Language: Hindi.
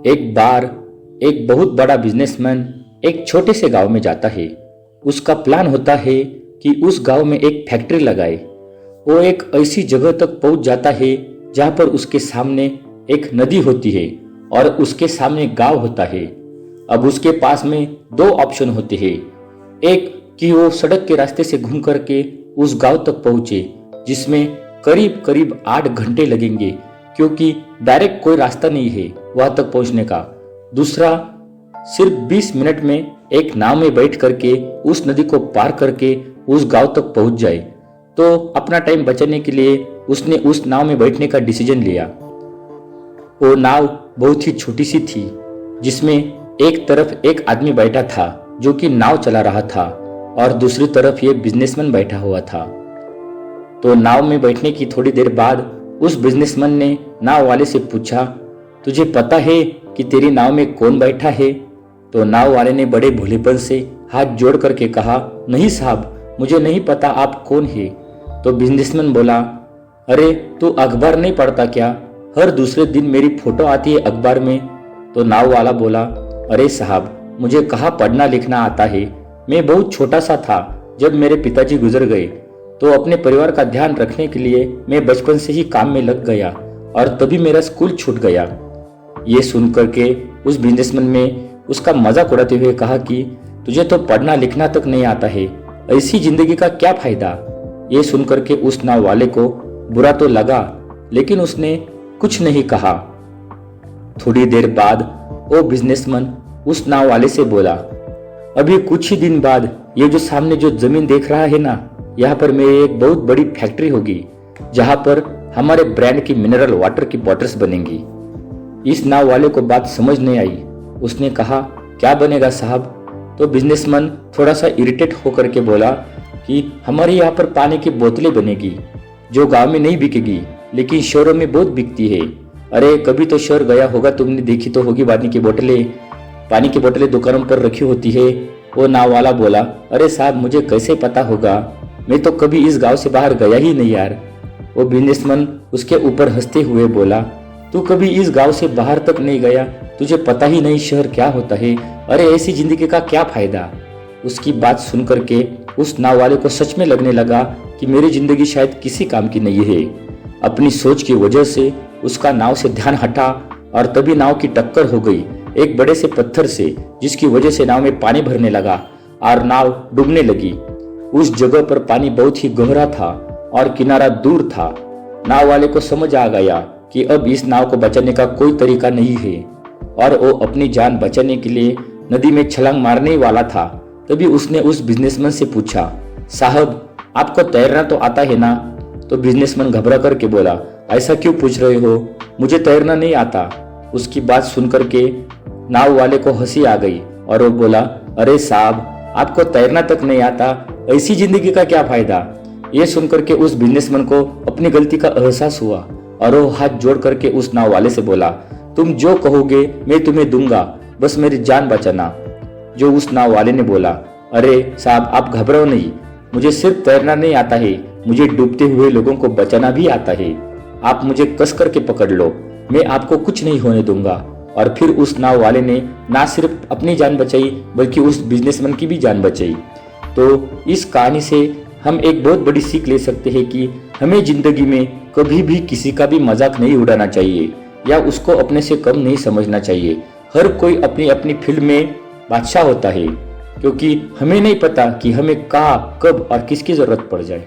एक बार एक बहुत बड़ा बिजनेसमैन एक छोटे से गांव में जाता है। उसका प्लान होता है कि उस गांव में एक फैक्ट्री लगाए। वो एक ऐसी जगह तक पहुंच जाता है जहां पर उसके सामने एक नदी होती है और उसके सामने गांव होता है। अब उसके पास में दो ऑप्शन होते हैं। एक कि वो सड़क के रास्ते से घूम करके उस गांव तक पहुंचे, जिसमें करीब करीब 8 घंटे लगेंगे, क्योंकि डायरेक्ट कोई रास्ता नहीं है वहां तक पहुंचने का। दूसरा, सिर्फ 20 मिनट में एक नाव में बैठ करके उस नदी को पार करके उस गांव तक पहुंच जाए। तो अपना टाइम बचाने के लिए उसने उस नाव में बैठने का डिसीजन लिया। वो नाव बहुत ही छोटी सी थी, जिसमें एक तरफ एक आदमी बैठा था जो कि नाव चला रहा था और दूसरी तरफ ये बिजनेसमैन बैठा हुआ था। तो नाव में बैठने की थोड़ी देर बाद उस बिजनेसमैन ने नाव वाले से पूछा, तुझे पता है कि तेरी नाव में कौन बैठा है? तो नाव वाले ने बड़े भोलेपन से हाथ जोड़ करके कहा, नहीं साहब, मुझे नहीं पता आप कौन है। तो बिजनेसमैन बोला, अरे तू अखबार नहीं पढ़ता क्या? हर दूसरे दिन मेरी फोटो आती है अखबार में। तो नाव वाला बोला, अरे साहब, मुझे कहाँ पढ़ना लिखना आता है। मैं बहुत छोटा सा था जब मेरे पिताजी गुजर गए, तो अपने परिवार का ध्यान रखने के लिए मैं बचपन से ही काम में लग गया और तभी मेरा स्कूल छूट गया। ये सुन करके उस बिजनेसमैन में उसका मजाक उड़ाते हुए कहा कि तुझे तो पढ़ना लिखना तक नहीं आता है, ऐसी जिंदगी का क्या फायदा। ये सुन करके उस नाव वाले को बुरा तो लगा, लेकिन उसने कुछ नहीं कहा। थोड़ी देर बाद वो बिजनेसमैन उस नाव वाले से बोला, अभी कुछ ही दिन बाद ये जो सामने जो जमीन देख रहा है ना, यहाँ पर मेरी एक बहुत बड़ी फैक्ट्री होगी जहां पर हमारे ब्रांड की मिनरल वाटर की बॉटल्स बनेंगी। इस नाव वाले को बात समझ नहीं आई। उसने कहा, क्या बनेगा साहब? तो बिजनेसमैन थोड़ा सा इरिटेट होकर के बोला कि हमारे यहाँ पर पानी की बोतलें बनेगी जो गांव में नहीं बिकेगी, लेकिन शहरों में बहुत बिकती है। अरे कभी तो शहर गया होगा, तुमने देखी तो होगी पानी की बोतलें दुकानों पर रखी होती है। वो नाव वाला बोला, अरे साहब, मुझे कैसे पता होगा, मैं तो कभी इस गांव से बाहर गया ही नहीं यार। वो बिजनेसमैन उसके ऊपर हंसते हुए बोला, तू कभी इस गांव से बाहर तक नहीं गया, तुझे पता ही नहीं शहर क्या होता है। अरे ऐसी जिंदगी का क्या फायदा। उसकी बात सुन करके उस नाव वाले को सच में लगने लगा कि मेरी जिंदगी शायद किसी काम की नहीं है। अपनी सोच की वजह से उसका नाव से ध्यान हटा और तभी नाव की टक्कर हो गई एक बड़े से पत्थर से, जिसकी वजह से नाव में पानी भरने लगा और नाव डूबने लगी। उस जगह पर पानी बहुत ही गहरा था और किनारा दूर था। नाव वाले को समझ आ गया कि अब इस नाव को बचाने का कोई तरीका नहीं है और वो अपनी जान बचाने के लिए नदी में छलांग मारने वाला था। तभी उसने उस बिजनेसमैन से पूछा, साहब, आपको तैरना तो आता है ना? तो बिजनेसमैन घबरा करके बोला, ऐसा क्यों पूछ रहे हो, मुझे तैरना नहीं आता। उसकी बात सुन करके नाव वाले को हंसी आ गई और वो बोला, अरे साहब, आपको तैरना तक नहीं आता, ऐसी जिंदगी का क्या फायदा। ये सुनकर के उस बिजनेसमैन को अपनी गलती का एहसास हुआ और वो हाथ जोड़ करके उस नाव वाले से बोला, तुम जो कहोगे मैं तुम्हें दूंगा, बस मेरी जान बचाना। जो उस नाव वाले ने बोला, अरे साहब, आप घबराओ नहीं, मुझे सिर्फ तैरना नहीं आता है, मुझे डूबते हुए लोगों को बचाना भी आता है। आप मुझे कस करके पकड़ लो, मैं आपको कुछ नहीं होने दूंगा। और फिर उस नाव वाले ने ना सिर्फ अपनी जान बचाई बल्कि उस बिजनेसमैन की भी जान बचाई। तो इस कहानी से हम एक बहुत बड़ी सीख ले सकते हैं कि हमें जिंदगी में कभी भी किसी का भी मजाक नहीं उड़ाना चाहिए या उसको अपने से कम नहीं समझना चाहिए। हर कोई अपनी अपनी फील्ड में बादशाह होता है, क्योंकि हमें नहीं पता कि हमें कहाँ, कब और किसकी जरूरत पड़ जाए।